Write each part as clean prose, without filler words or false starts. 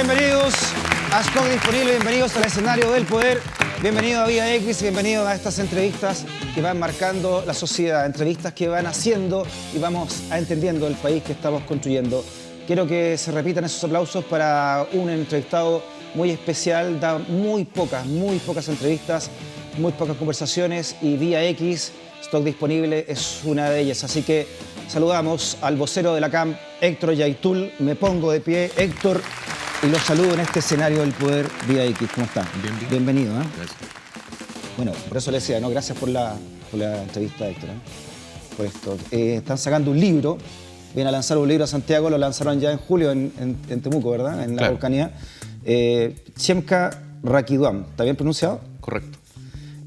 bienvenidos a Stock Disponible, bienvenidos al escenario del poder, bienvenidos a Vía X, bienvenidos a estas entrevistas que van marcando la sociedad, entrevistas que van haciendo y vamos a entendiendo el país que estamos construyendo. Quiero que se repitan esos aplausos para un entrevistado muy especial, da muy pocas entrevistas, muy pocas conversaciones y Vía X, Stock Disponible es una de ellas. Así que saludamos al vocero de la CAM, Héctor Yaitul. Me pongo de pie, Héctor, y los saludo en este escenario del poder Vía X. ¿Cómo está? Bien. Bienvenido. Gracias. Bueno, por eso le decía, ¿no? Gracias por la entrevista, Héctor. Por esto. Están sacando un libro, vienen a lanzar un libro a Santiago, lo lanzaron ya en julio en Temuco, ¿verdad? En la Araucanía. Chemka Rakidwam, ¿está bien pronunciado? Correcto.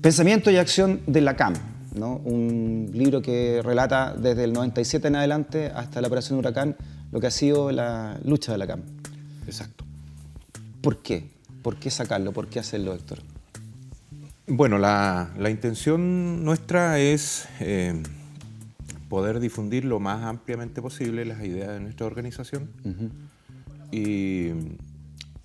Pensamiento y acción de la CAM, ¿no? Un libro que relata desde el 97 en adelante hasta la Operación Huracán lo que ha sido la lucha de la CAM. Exacto. ¿Por qué? ¿Por qué sacarlo? ¿Por qué hacerlo, Héctor? Bueno, la intención nuestra es poder difundir lo más ampliamente posible las ideas de nuestra organización. Y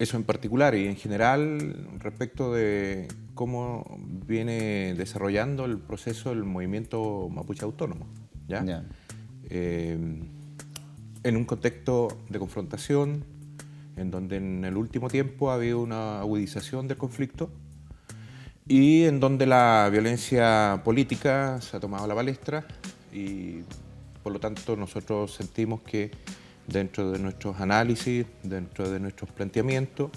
eso en particular y en general respecto de cómo viene desarrollando el proceso del movimiento mapuche autónomo, ¿ya? Ya. En un contexto de confrontación, en donde en el último tiempo ha habido una agudización del conflicto y en donde la violencia política se ha tomado la palestra y por lo tanto nosotros sentimos que dentro de nuestros análisis, dentro de nuestros planteamientos,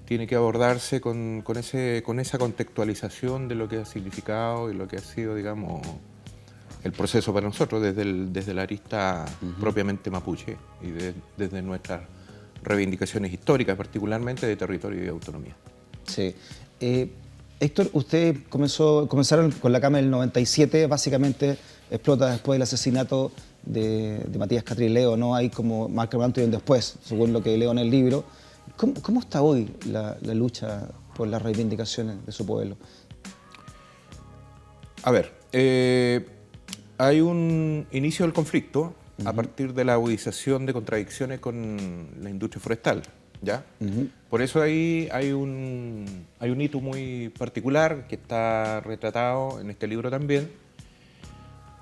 tiene que abordarse con esa contextualización de lo que ha significado y lo que ha sido, digamos, el proceso para nosotros desde la arista propiamente mapuche y desde nuestras reivindicaciones históricas, particularmente de territorio y de autonomía. Sí. Héctor, ustedes comenzaron con la CAM en el 97, básicamente explota después del asesinato de Matías Catrileo, ¿no? Hay como marca un antes y un después, según lo que leo en el libro. ¿Cómo está hoy la lucha por las reivindicaciones de su pueblo? A ver, hay un inicio del conflicto a partir de la agudización de contradicciones con la industria forestal, ¿ya? Por eso ahí hay un hito muy particular que está retratado en este libro también,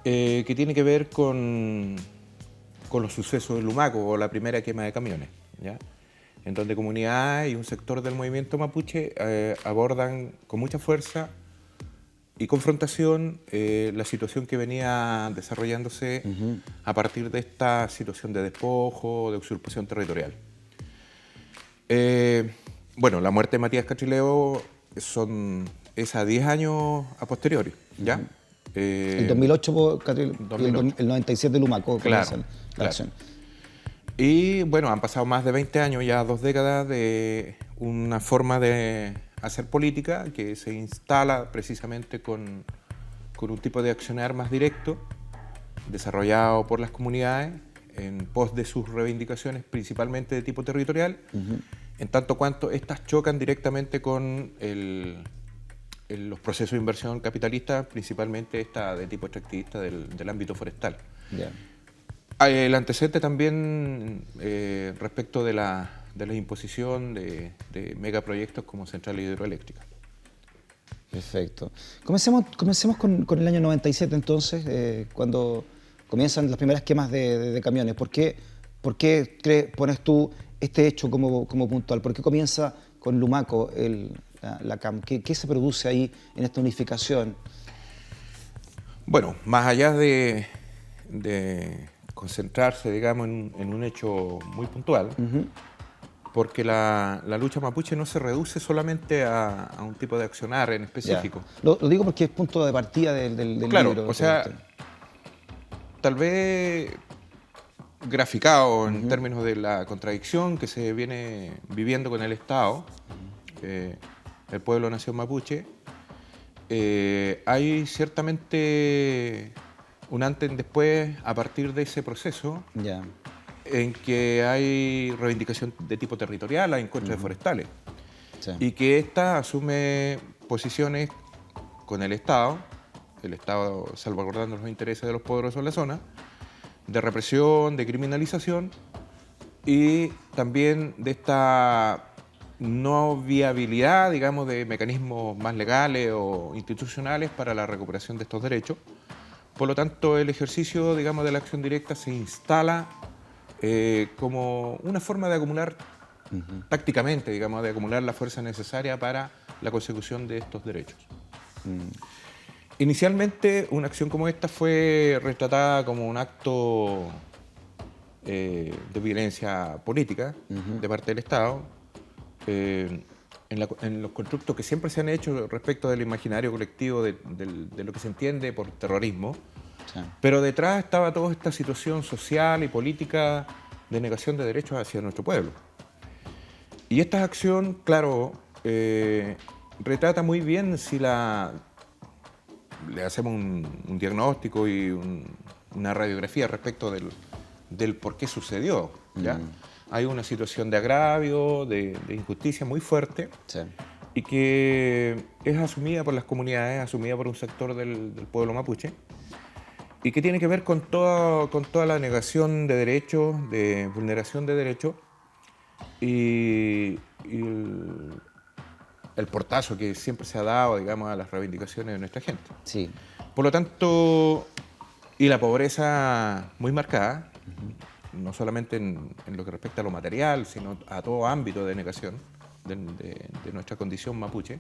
que tiene que ver con los sucesos de Lumaco o la primera quema de camiones, ¿ya? En donde comunidades y un sector del movimiento mapuche abordan con mucha fuerza y confrontación la situación que venía desarrollándose a partir de esta situación de despojo, de usurpación territorial. Bueno, la muerte de Matías Catrileo es a 10 años a posteriori, ¿ya? El 2008 por Catrileo y el 97 Lumaco. Claro. Y bueno, han pasado más de 20 años, ya 2 décadas, de una forma de hacer política que se instala precisamente con un tipo de accionar más directo, desarrollado por las comunidades en pos de sus reivindicaciones, principalmente de tipo territorial, en tanto cuanto estas chocan directamente con los procesos de inversión capitalista, principalmente esta de tipo extractivista del ámbito forestal. Yeah. El antecedente también respecto de la imposición de megaproyectos como centrales hidroeléctricas. Perfecto. Comencemos con el año 97 entonces, cuando comienzan las primeras quemas de camiones. ¿Por qué pones tú este hecho como puntual? ¿Por qué comienza con Lumaco la CAM? ¿Qué se produce ahí en esta unificación? Bueno, más allá de concentrarse, digamos, en un hecho muy puntual, porque la lucha mapuche no se reduce solamente a un tipo de accionar en específico. Lo digo porque es punto de partida del claro, libro. O sea, tal vez graficado en términos de la contradicción que se viene viviendo con el Estado, el pueblo nación mapuche, hay ciertamente un antes y después a partir de ese proceso en que hay reivindicación de tipo territorial a encuentros forestales y que ésta asume posiciones con el Estado salvaguardando los intereses de los poderosos de la zona, de represión, de criminalización y también de esta no viabilidad, digamos, de mecanismos más legales o institucionales para la recuperación de estos derechos. Por lo tanto, el ejercicio, digamos, de la acción directa se instala como una forma de acumular tácticamente, digamos, de acumular la fuerza necesaria para la consecución de estos derechos. Inicialmente, una acción como esta fue retratada como un acto de violencia política de parte del Estado, en los constructos que siempre se han hecho respecto del imaginario colectivo de lo que se entiende por terrorismo, sí. Pero detrás estaba toda esta situación social y política de negación de derechos hacia nuestro pueblo. Y esta acción, claro, retrata muy bien si le hacemos un diagnóstico y una radiografía respecto del por qué sucedió, ¿ya? Hay una situación de agravio, de injusticia muy fuerte, sí. Y que es asumida por las comunidades, asumida por un sector del pueblo mapuche, y que tiene que ver con toda la negación de derechos, de vulneración de derechos, y el portazo que siempre se ha dado, digamos, a las reivindicaciones de nuestra gente. Sí. Por lo tanto, y la pobreza muy marcada, no solamente en lo que respecta a lo material, sino a todo ámbito de negación de nuestra condición mapuche.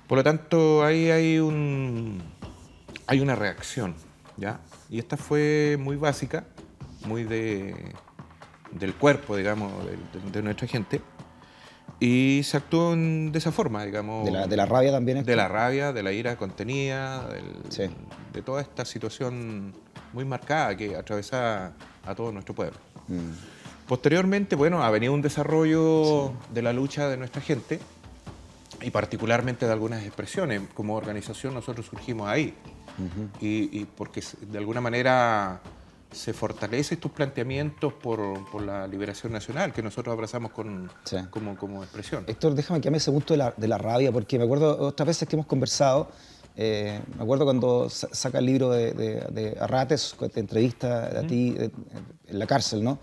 Por lo tanto, ahí hay una reacción, ¿ya? Y esta fue muy básica, muy del cuerpo, digamos, de nuestra gente. Y se actuó de esa forma, digamos. ¿De la rabia también? De la rabia, de la ira contenida, sí. De toda esta situación muy marcada que atravesaba a todo nuestro pueblo. Posteriormente, bueno, ha venido un desarrollo de la lucha de nuestra gente y particularmente de algunas expresiones. Como organización nosotros surgimos ahí y porque de alguna manera se fortalece estos planteamientos por la liberación nacional que nosotros abrazamos como expresión. Héctor, déjame que hable ese punto de la rabia, porque me acuerdo otras veces que hemos conversado, me acuerdo cuando saca el libro de Arrates, te entrevista a ti en la cárcel, ¿no?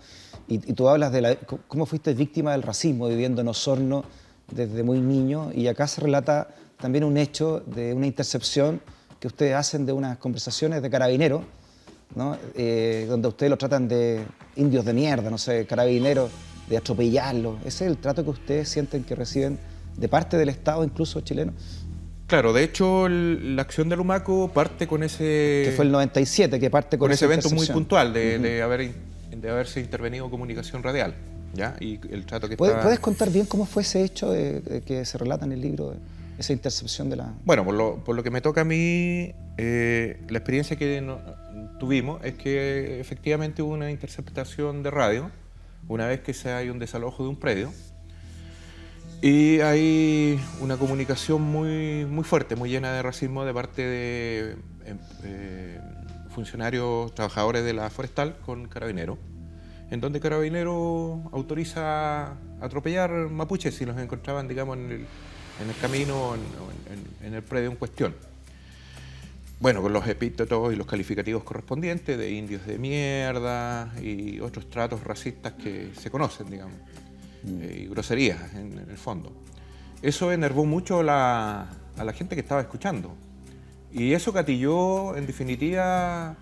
Y tú hablas de cómo fuiste víctima del racismo viviendo en Osorno desde muy niño, y acá se relata también un hecho de una intercepción que ustedes hacen de unas conversaciones de carabineros, ¿no? Donde ustedes lo tratan de indios de mierda, no sé, carabineros, de atropellarlos. ¿Ese es el trato que ustedes sienten que reciben de parte del Estado, incluso chileno? Claro, de hecho la acción de Lumaco parte con ese... Que fue el 97, que parte con ese evento muy puntual de haberse intervenido comunicación radial, ¿ya? Y el trato que ¿Puedes contar bien cómo fue ese hecho que se relata en el libro, esa intercepción de la...? Bueno, por lo que me toca a mí, la experiencia que tuvimos es que efectivamente hubo una interceptación de radio una vez que hay un desalojo de un predio. Y hay una comunicación muy, muy fuerte, muy llena de racismo de parte de funcionarios, trabajadores de la forestal con Carabineros, en donde Carabineros autoriza atropellar mapuches si los encontraban, digamos, en el camino o en el predio en cuestión. Bueno, con los epítetos y los calificativos correspondientes de indios de mierda y otros tratos racistas que se conocen, digamos. Y groserías en el fondo. Eso enervó mucho a la gente que estaba escuchando, y eso gatilló en definitiva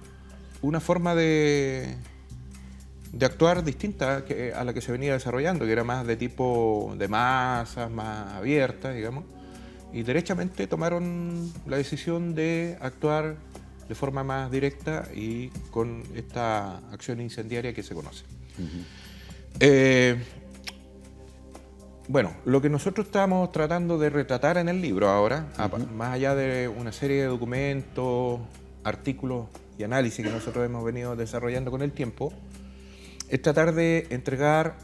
una forma de actuar distinta a la que se venía desarrollando, que era más de tipo de masas, más abierta, digamos, y derechamente tomaron la decisión de actuar de forma más directa y con esta acción incendiaria que se conoce. Bueno, lo que nosotros estamos tratando de retratar en el libro ahora, más allá de una serie de documentos, artículos y análisis que nosotros hemos venido desarrollando con el tiempo, es tratar de entregar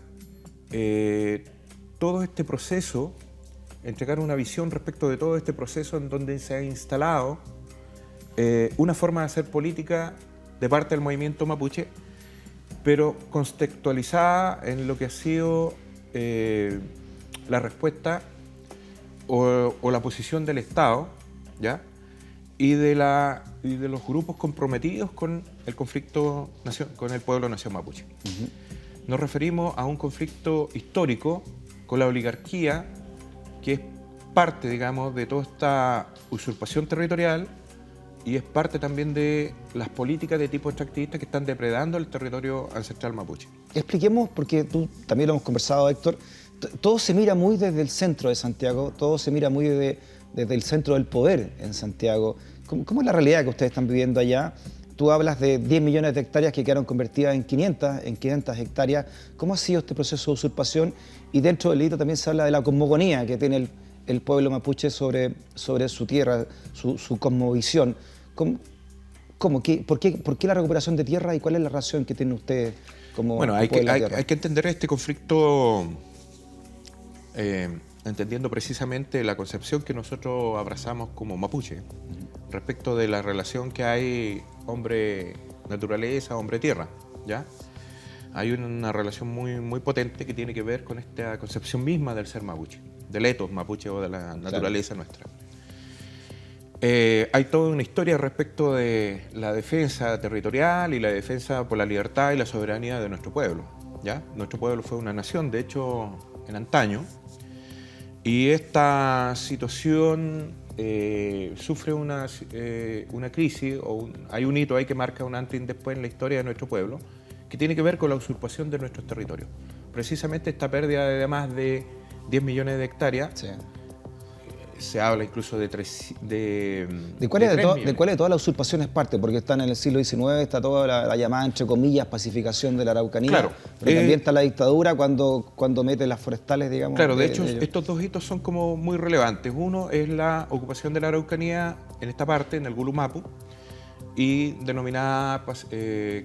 todo este proceso, entregar una visión respecto de todo este proceso en donde se ha instalado una forma de hacer política de parte del movimiento mapuche, pero contextualizada en lo que ha sido la respuesta o la posición del Estado, ¿ya? Y de los grupos comprometidos con el conflicto, con el pueblo nación mapuche. nos referimos a un conflicto histórico con la oligarquía, que es parte, digamos, de toda esta usurpación territorial y es parte también de las políticas de tipo extractivista que están depredando el territorio ancestral mapuche. Expliquemos, porque tú también lo hemos conversado, Héctor, todo se mira muy desde el centro de Santiago, todo se mira muy desde el centro del poder en Santiago. ¿Cómo es la realidad que ustedes están viviendo allá? Tú hablas de 10 millones de hectáreas que quedaron convertidas en 500 hectáreas. ¿Cómo ha sido este proceso de usurpación? Y dentro del delito también se habla de la cosmogonía que tiene el pueblo mapuche sobre su tierra, su cosmovisión. ¿Por qué la recuperación de tierra y cuál es la relación que tienen ustedes como bueno, hay que entender este conflicto entendiendo precisamente la concepción que nosotros abrazamos como mapuche respecto de la relación que hay hombre-naturaleza, hombre-tierra, ¿ya? Hay una relación muy potente que tiene que ver con esta concepción misma del ser mapuche, del ethos mapuche o de la naturaleza nuestra. Hay toda una historia respecto de la defensa territorial y la defensa por la libertad y la soberanía de nuestro pueblo, ¿ya? Nuestro pueblo fue una nación, de hecho, en antaño, y esta situación sufre una crisis, hay un hito ahí que marca un antes y un después en la historia de nuestro pueblo, que tiene que ver con la usurpación de nuestros territorios. Precisamente esta pérdida de más de 10 millones de hectáreas, sí. Se habla incluso de 3 ¿De cuáles de todas las usurpaciones parte? Porque están en el siglo XIX, está toda la llamada, entre comillas, pacificación de la Araucanía, claro, pero también está la dictadura cuando mete las forestales, digamos. Claro, de hecho, estos dos hitos son como muy relevantes. Uno es la ocupación de la Araucanía en esta parte, en el Gulumapu, y denominada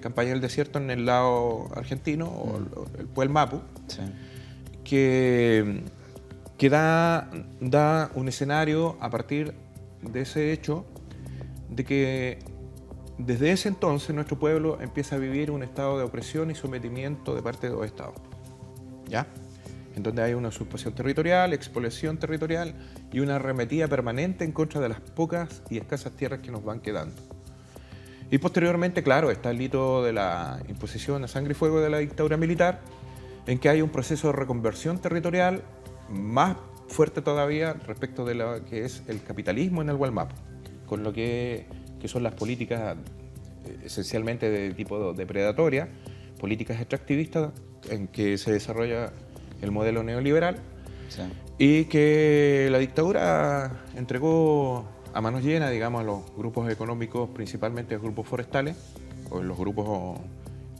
campaña del desierto en el lado argentino, o el Puelmapu, sí. que da un escenario a partir de ese hecho de que desde ese entonces nuestro pueblo empieza a vivir un estado de opresión y sometimiento de parte de los estados, ¿ya? En donde hay una usurpación territorial, expoliación territorial y una arremetida permanente en contra de las pocas y escasas tierras que nos van quedando. Y posteriormente, claro, está el hito de la imposición a sangre y fuego de la dictadura militar, en que hay un proceso de reconversión territorial más fuerte todavía respecto de lo que es el capitalismo en el Gualmapu, con lo que son las políticas esencialmente de tipo depredatoria, políticas extractivistas en que se desarrolla el modelo neoliberal, sí. Y que la dictadura entregó a manos llenas, digamos, a los grupos económicos, principalmente a los grupos forestales, o los grupos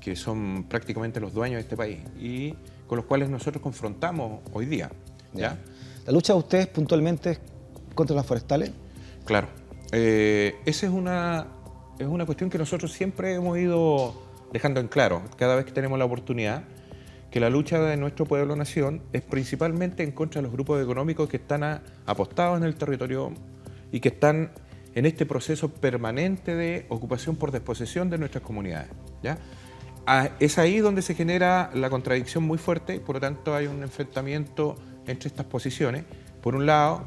que son prácticamente los dueños de este país y con los cuales nosotros confrontamos hoy día. ¿Ya? ¿La lucha de ustedes puntualmente es contra las forestales? Claro. Esa es una cuestión que nosotros siempre hemos ido dejando en claro, cada vez que tenemos la oportunidad, que la lucha de nuestro pueblo-nación es principalmente en contra de los grupos económicos que están apostados en el territorio y que están en este proceso permanente de ocupación por desposesión de nuestras comunidades, ¿ya? Es ahí donde se genera la contradicción muy fuerte, por lo tanto hay un enfrentamiento entre estas posiciones, por un lado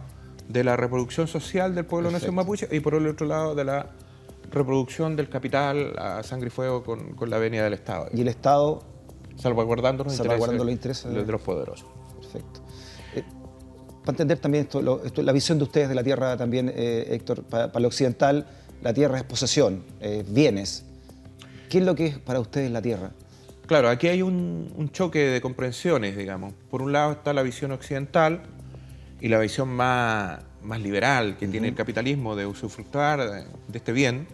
de la reproducción social del pueblo nación mapuche y por el otro lado de la reproducción del capital a sangre y fuego con la venia del Estado. ¿Y el Estado? Salvaguardando los intereses de los poderosos. Perfecto. Para entender también la visión de ustedes de la tierra también, Héctor, para lo occidental, la tierra es posesión, bienes. ¿Qué es lo que es para ustedes la tierra? Claro, aquí hay un choque de comprensiones, digamos. Por un lado está la visión occidental y la visión más liberal que tiene el capitalismo de usufructuar de este bien,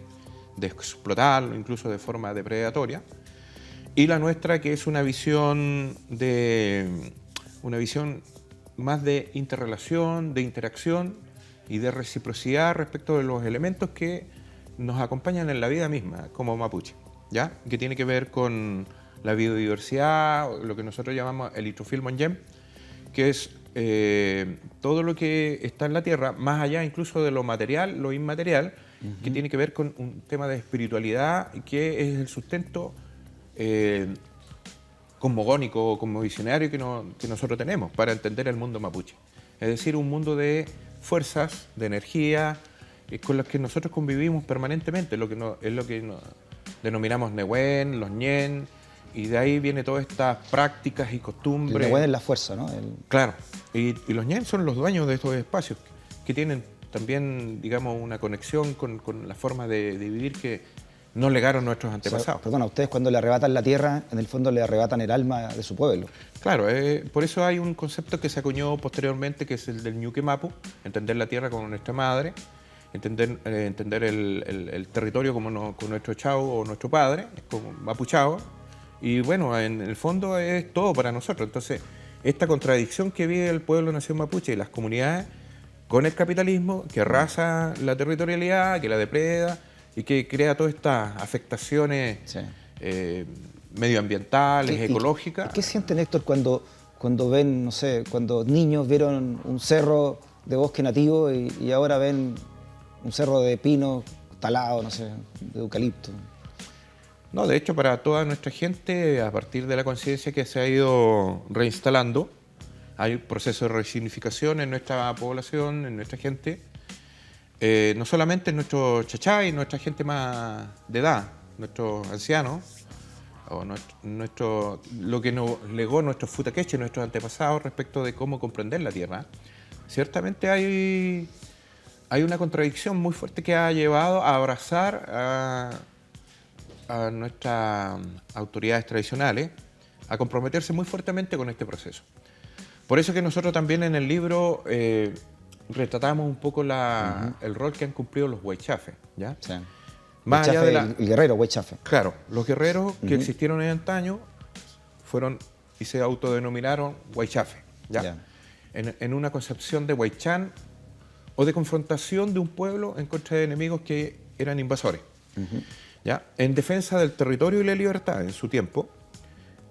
de explotarlo incluso de forma depredatoria. Y la nuestra, que es una visión más de interrelación, de interacción y de reciprocidad respecto de los elementos que nos acompañan en la vida misma como mapuche, ¿ya? Que tiene que ver con la biodiversidad, lo que nosotros llamamos el Itrufil Monyem, que es todo lo que está en la tierra, más allá incluso de lo material, lo inmaterial, que tiene que ver con un tema de espiritualidad, que es el sustento cosmogónico o cosmovisionario que nosotros tenemos para entender el mundo mapuche. Es decir, un mundo de fuerzas, de energía, con las que nosotros convivimos permanentemente, es lo que denominamos Nehuen, los Ñen, Y de ahí viene todas estas prácticas y El costumbres. Nehuén es la fuerza, ¿no? Claro, y los ñen son los dueños de estos espacios, que tienen también, digamos, una conexión con la forma de vivir que nos legaron nuestros antepasados. Perdona, ustedes cuando le arrebatan la tierra, en el fondo le arrebatan el alma de su pueblo. Claro, por eso hay un concepto que se acuñó posteriormente, que es el del ñuque mapu, entender la tierra como nuestra madre, entender el territorio como nuestro chavo o nuestro padre, como mapu chavo, y bueno, en el fondo es todo para nosotros. Entonces, esta contradicción que vive el pueblo nación mapuche y las comunidades con el capitalismo, que arrasa la territorialidad, que la depreda y que crea todas estas afectaciones Sí. medioambientales, ecológicas. ¿Qué sienten, Héctor, cuando ven, no sé, cuando niños vieron un cerro de bosque nativo y ahora ven un cerro de pino talado, no sé, de eucalipto? No, de hecho, para toda nuestra gente, a partir de la conciencia que se ha ido reinstalando, hay un proceso de resignificación en nuestra población, en nuestra gente, no solamente en nuestro chachay, nuestra gente más de edad, nuestros ancianos, o lo que nos legó nuestros futaqueches, nuestros antepasados respecto de cómo comprender la tierra. Ciertamente hay una contradicción muy fuerte que ha llevado a abrazar a nuestras autoridades tradicionales, a comprometerse muy fuertemente con este proceso. Por eso que nosotros también en el libro retratamos un poco el rol que han cumplido los huaychafes, ¿ya? Sí. Más allá de el guerrero, Huaychafe. Claro, los guerreros que existieron en antaño fueron y se autodenominaron huaychafe, ¿ya? Ya. En una concepción de huaychán o de confrontación de un pueblo en contra de enemigos que eran invasores. ¿Ya? En defensa del territorio y la libertad en su tiempo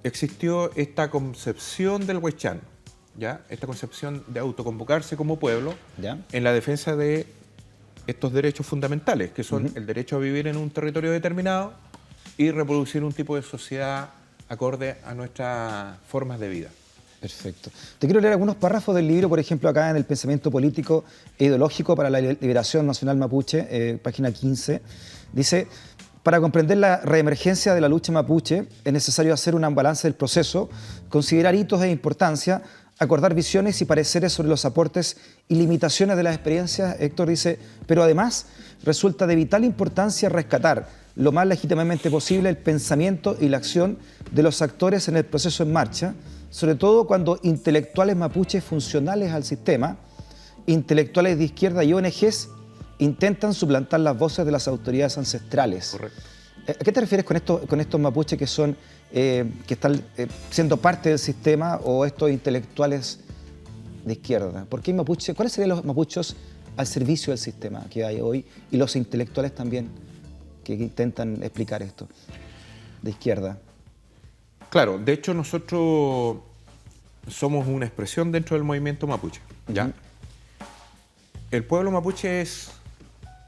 existió esta concepción del huaychán, ¿ya? Esta concepción de autoconvocarse como pueblo, ¿Ya? en la defensa de estos derechos fundamentales, que son el derecho a vivir en un territorio determinado y reproducir un tipo de sociedad acorde a nuestras formas de vida. Perfecto. Te quiero leer algunos párrafos del libro, por ejemplo, acá en el Pensamiento Político e Ideológico para la Liberación Nacional Mapuche, página 15. Dice: para comprender la reemergencia de la lucha mapuche es necesario hacer un balance del proceso, considerar hitos de importancia, acordar visiones y pareceres sobre los aportes y limitaciones de las experiencias. Héctor dice, pero además resulta de vital importancia rescatar lo más legítimamente posible el pensamiento y la acción de los actores en el proceso en marcha, sobre todo cuando intelectuales mapuches funcionales al sistema, intelectuales de izquierda y ONGs intentan suplantar las voces de las autoridades ancestrales. Correcto. ¿A qué te refieres con estos mapuches que son que están siendo parte del sistema o estos intelectuales de izquierda? ¿Por qué mapuche? ¿Cuáles serían los mapuchos al servicio del sistema que hay hoy y los intelectuales también que intentan explicar esto de izquierda? Claro, de hecho nosotros somos una expresión dentro del movimiento mapuche, ¿ya? El pueblo mapuche es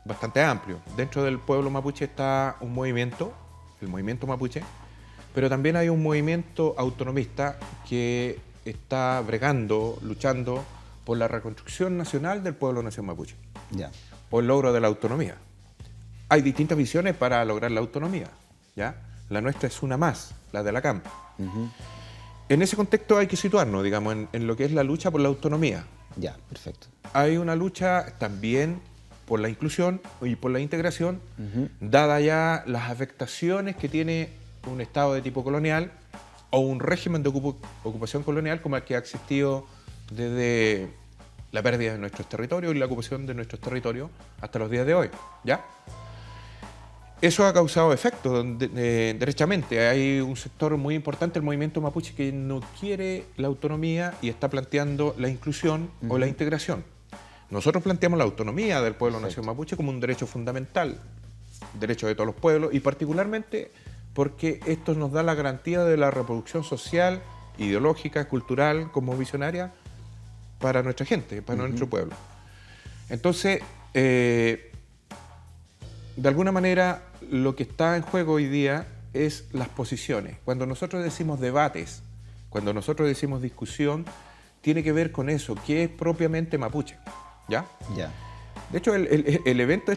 bastante amplio. Dentro del pueblo mapuche está un movimiento, el movimiento mapuche, pero también hay un movimiento autonomista que está bregando, luchando por la reconstrucción nacional del pueblo nación mapuche, Ya. por el logro de la autonomía. Hay distintas visiones para lograr la autonomía, ¿ya? La nuestra es una más, la de la CAM. En ese contexto hay que situarnos, digamos, en lo que es la lucha por la autonomía. Ya, perfecto. Hay una lucha también por la inclusión y por la integración, dada ya las afectaciones que tiene un Estado de tipo colonial o un régimen de ocupación colonial como el que ha existido desde la pérdida de nuestros territorios y la ocupación de nuestros territorios hasta los días de hoy, ¿ya? Eso ha causado efectos, derechamente. Hay un sector muy importante, el movimiento mapuche, que no quiere la autonomía y está planteando la inclusión o la integración. Nosotros planteamos la autonomía del pueblo nación mapuche como un derecho fundamental, derecho de todos los pueblos, y particularmente porque esto nos da la garantía de la reproducción social, ideológica, cultural, cosmovisionaria para nuestra gente, para nuestro pueblo. Entonces, de alguna manera, lo que está en juego hoy día es las posiciones. Cuando nosotros decimos debates, cuando nosotros decimos discusión, tiene que ver con eso, que es propiamente mapuche, ¿ya? Ya. De hecho, el evento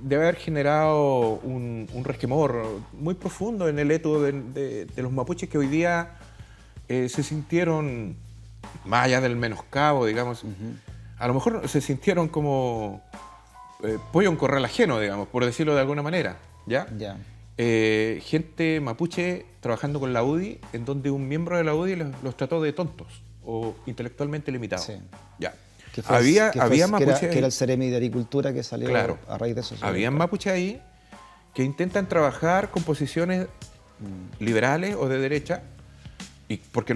debe haber generado un resquemor muy profundo en el eto de los mapuches que hoy día se sintieron, más allá del menoscabo, digamos, a lo mejor se sintieron como pollo en corral ajeno, digamos, por decirlo de alguna manera, ¿ya? Ya. Gente mapuche trabajando con la UDI, en donde un miembro de la UDI los trató de tontos o intelectualmente limitados. Sí. Ya. Había mapuche que era el Ceremi de Agricultura que salió claro, a raíz de eso. había mapuche ahí que intentan trabajar con posiciones liberales o de derecha, y porque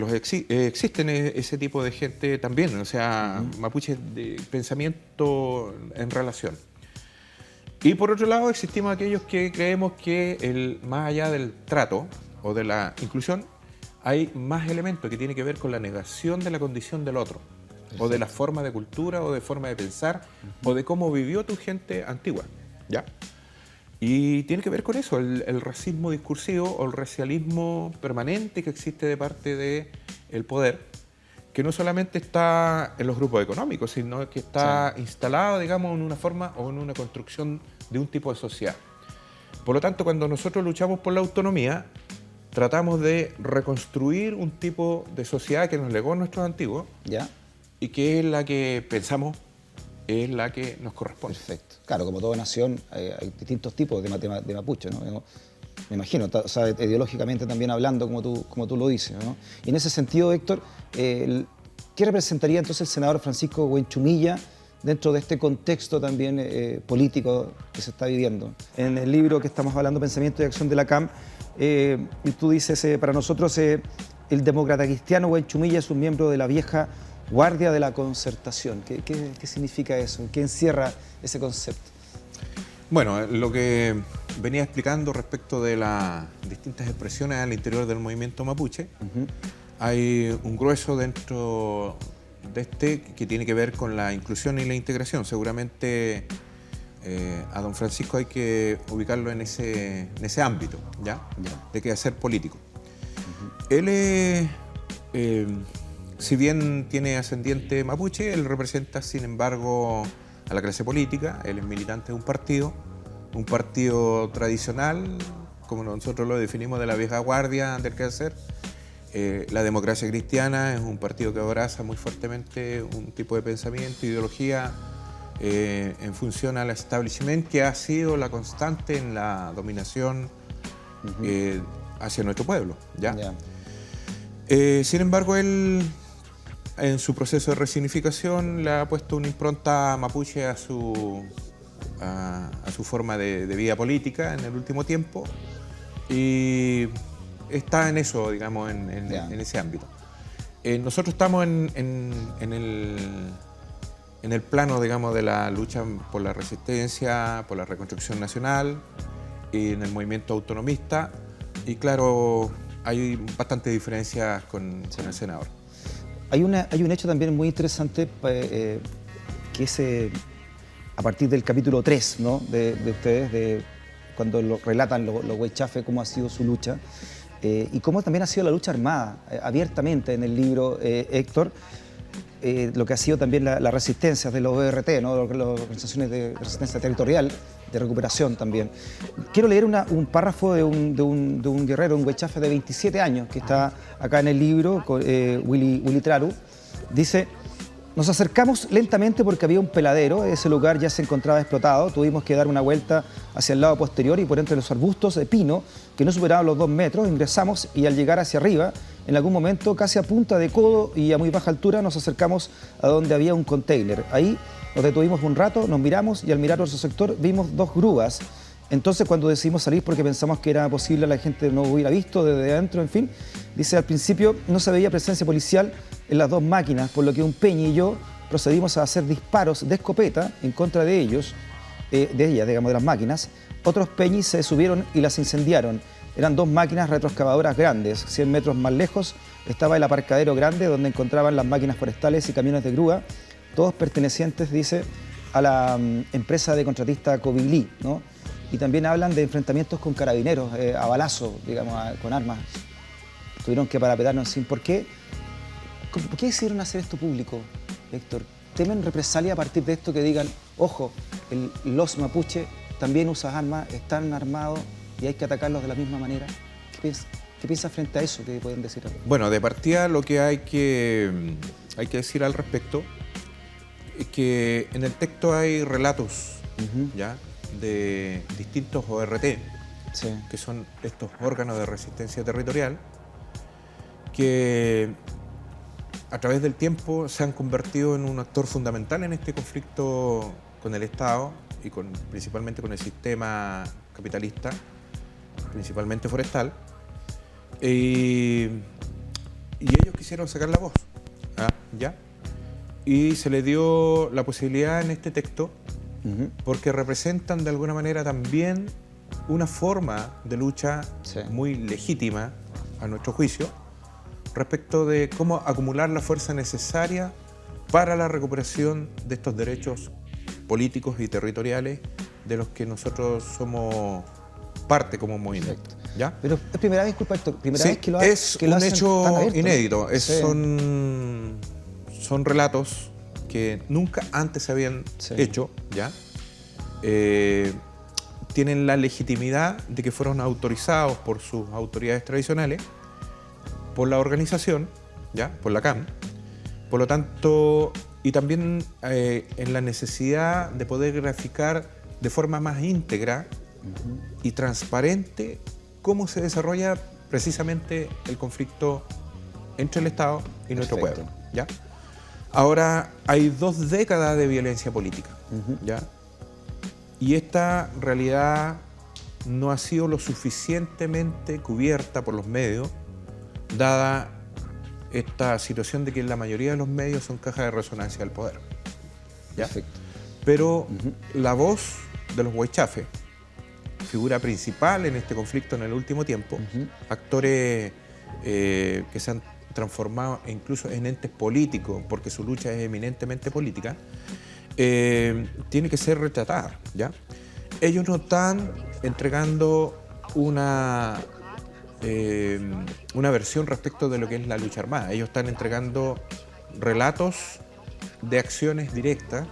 existen ese tipo de gente también, o sea, mapuches de pensamiento en relación. Y por otro lado existimos aquellos que creemos que más allá del trato o de la inclusión, hay más elementos que tienen que ver con la negación de la condición del otro. Perfecto. O de la forma de cultura, o de forma de pensar, o de cómo vivió tu gente antigua, ¿ya? Y tiene que ver con eso, el racismo discursivo o el racialismo permanente que existe de parte del poder, que no solamente está en los grupos económicos, sino que está instalado, digamos, en una forma o en una construcción de un tipo de sociedad. Por lo tanto, cuando nosotros luchamos por la autonomía, tratamos de reconstruir un tipo de sociedad que nos legó nuestros antiguos, ¿ya? Y que es la que pensamos es la que nos corresponde. Perfecto. Claro, como toda nación, hay distintos tipos de mapuche, ¿no? Me imagino, o sea, ideológicamente también hablando, como tú lo dices, ¿no? Y en ese sentido, Héctor, ¿qué representaría entonces el senador Francisco Huenchumilla dentro de este contexto también político que se está viviendo? En el libro que estamos hablando, Pensamiento y Acción de la CAM, y tú dices, para nosotros el demócrata cristiano Huenchumilla es un miembro de la vieja guardia de la concertación. ¿Qué significa eso? ¿Qué encierra ese concepto? Bueno, lo que venía explicando respecto de las distintas expresiones al interior del movimiento mapuche, hay un grueso dentro de este que tiene que ver con la inclusión y la integración. Seguramente a don Francisco hay que ubicarlo en ese ámbito, ¿ya? De que hacer político. Él es, si bien tiene ascendiente mapuche, él representa, sin embargo, a la clase política. Él es militante de un partido tradicional, como nosotros lo definimos, de la vieja guardia del quehacer. La Democracia Cristiana es un partido que abraza muy fuertemente un tipo de pensamiento, ideología, en función al establishment, que ha sido la constante en la dominación hacia nuestro pueblo, ¿ya? Sin embargo, él, en su proceso de resignificación, le ha puesto una impronta mapuche a su forma de vida política en el último tiempo, y está en eso, digamos, en ese ámbito. Nosotros estamos en el plano, digamos, de la lucha por la resistencia, por la reconstrucción nacional, y en el movimiento autonomista, y claro, hay bastantes diferencias con el senador. Hay un hecho también muy interesante que es a partir del capítulo 3, ¿no? de ustedes, cuando relatan los Huaychafe, cómo ha sido su lucha y cómo también ha sido la lucha armada, abiertamente en el libro, Héctor, lo que ha sido también la resistencia de los ORT, ¿no? Las organizaciones de resistencia territorial, de recuperación también. Quiero leer un párrafo de un guerrero, un Huaychafe de 27 años, que está acá en el libro, Willy Traru. Dice: nos acercamos lentamente porque había un peladero, ese lugar ya se encontraba explotado, tuvimos que dar una vuelta hacia el lado posterior y por entre los arbustos de pino, que no superaban los 2 metros, ingresamos y al llegar hacia arriba, en algún momento, casi a punta de codo y a muy baja altura, nos acercamos a donde había un container. Ahí nos detuvimos un rato, nos miramos y al mirar nuestro sector vimos 2 grúas. Entonces, cuando decidimos salir porque pensamos que era posible, la gente no hubiera visto desde adentro, en fin, dice, al principio no se veía presencia policial en las 2 máquinas, por lo que un Peñi y yo procedimos a hacer disparos de escopeta en contra de ellos, de ellas, digamos, de las máquinas. Otros Peñis se subieron y las incendiaron. Eran 2 máquinas retroexcavadoras grandes. 100 metros más lejos estaba el aparcadero grande donde encontraban las máquinas forestales y camiones de grúa, todos pertenecientes, dice, a la empresa de contratista Covilí, ¿no? Y también hablan de enfrentamientos con carabineros, a balazo, digamos, con armas. Tuvieron que parapetarnos sin por qué. ¿Por qué decidieron hacer esto público, Héctor? ¿Temen represalia a partir de esto, que digan, ojo, los mapuches también usan armas, están armados y hay que atacarlos de la misma manera. ¿Qué piensas frente a eso? ¿Qué pueden decir? Bueno, de partida lo que hay que decir al respecto es que en el texto hay relatos ¿ya? De distintos ORT, Sí. que son estos órganos de resistencia territorial, que a través del tiempo se han convertido en un actor fundamental en este conflicto con el Estado y principalmente con el sistema capitalista, principalmente forestal. Y ellos quisieron sacar la voz, ¿ya? Y se les dio la posibilidad en este texto porque representan de alguna manera también una forma de lucha muy legítima, a nuestro juicio, respecto de cómo acumular la fuerza necesaria para la recuperación de estos derechos políticos y territoriales de los que nosotros somos parte como movimiento. ¿Ya? Pero es primera vez, disculpa, Héctor, primera sí, vez que lo es que lo un hacen hecho tan abierto, inédito. ¿no? Sí. Son relatos que nunca antes se habían hecho, ¿ya? Tienen la legitimidad de que fueron autorizados por sus autoridades tradicionales, por la organización, ¿ya? Por la CAM. Por lo tanto, y también en la necesidad de poder graficar de forma más íntegra y transparente cómo se desarrolla precisamente el conflicto entre el Estado y nuestro pueblo, ¿ya? Ahora, hay 2 décadas de violencia política, ¿ya? Y esta realidad no ha sido lo suficientemente cubierta por los medios, dada esta situación de que la mayoría de los medios son cajas de resonancia del poder, ¿ya? Perfecto. Pero la voz de los huaychafes, figura principal en este conflicto en el último tiempo, actores que se han transformado incluso en entes políticos, porque su lucha es eminentemente política, tiene que ser retratada, ¿ya? Ellos no están entregando una versión respecto de lo que es la lucha armada. Ellos están entregando relatos de acciones directas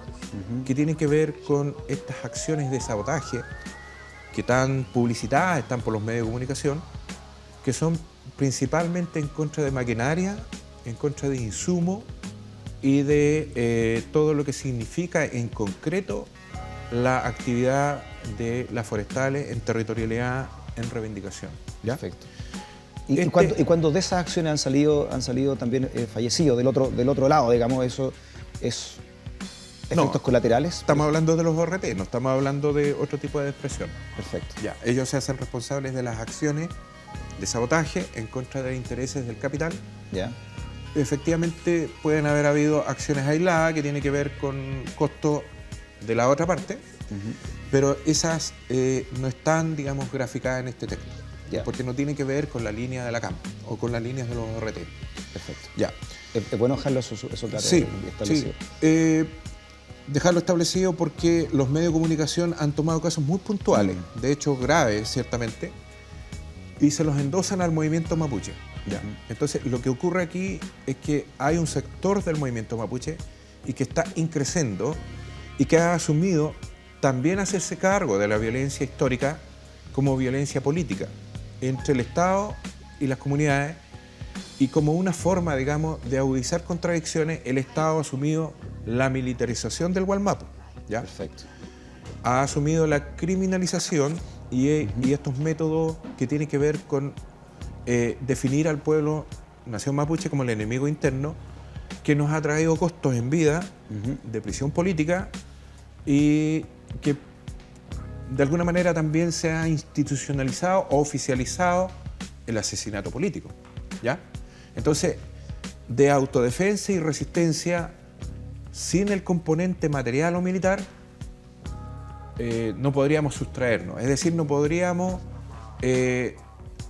que tienen que ver con estas acciones de sabotaje que están publicitadas, están por los medios de comunicación, que son principalmente en contra de maquinaria, en contra de insumos y de todo lo que significa en concreto la actividad de las forestales en territorialidad, en reivindicación, ¿ya? Perfecto. ¿Y cuando de esas acciones han salido también fallecidos del otro lado, digamos, eso es efectos colaterales? Estamos hablando de los ORT, no estamos hablando de otro tipo de expresión. Perfecto. Ya, ellos se hacen responsables de las acciones de sabotaje en contra de intereses del capital. Ya. Efectivamente, pueden haber habido acciones aisladas que tienen que ver con costos de la otra parte, pero esas no están, digamos, graficadas en este texto, porque no tienen que ver con la línea de la CAM o con las líneas de los ORT. Perfecto. Ya. Es bueno dejarlo eso claro. Sí, establecido. sí. Dejarlo establecido porque los medios de comunicación han tomado casos muy puntuales, de hecho graves, ciertamente, y se los endosan al movimiento mapuche. Ya. Entonces, lo que ocurre aquí es que hay un sector del movimiento mapuche y que está increciendo y que ha asumido también hacerse cargo de la violencia histórica como violencia política entre el Estado y las comunidades, y como una forma, digamos, de agudizar contradicciones, el Estado ha asumido la militarización del Gualmapu, ¿ya? Perfecto. Ha asumido la criminalización y estos métodos que tienen que ver con definir al pueblo nación mapuche como el enemigo interno, que nos ha traído costos en vida de prisión política y que de alguna manera también se ha institucionalizado o oficializado el asesinato político, ¿ya? Entonces, de autodefensa y resistencia sin el componente material o militar, no podríamos sustraernos. Es decir, no podríamos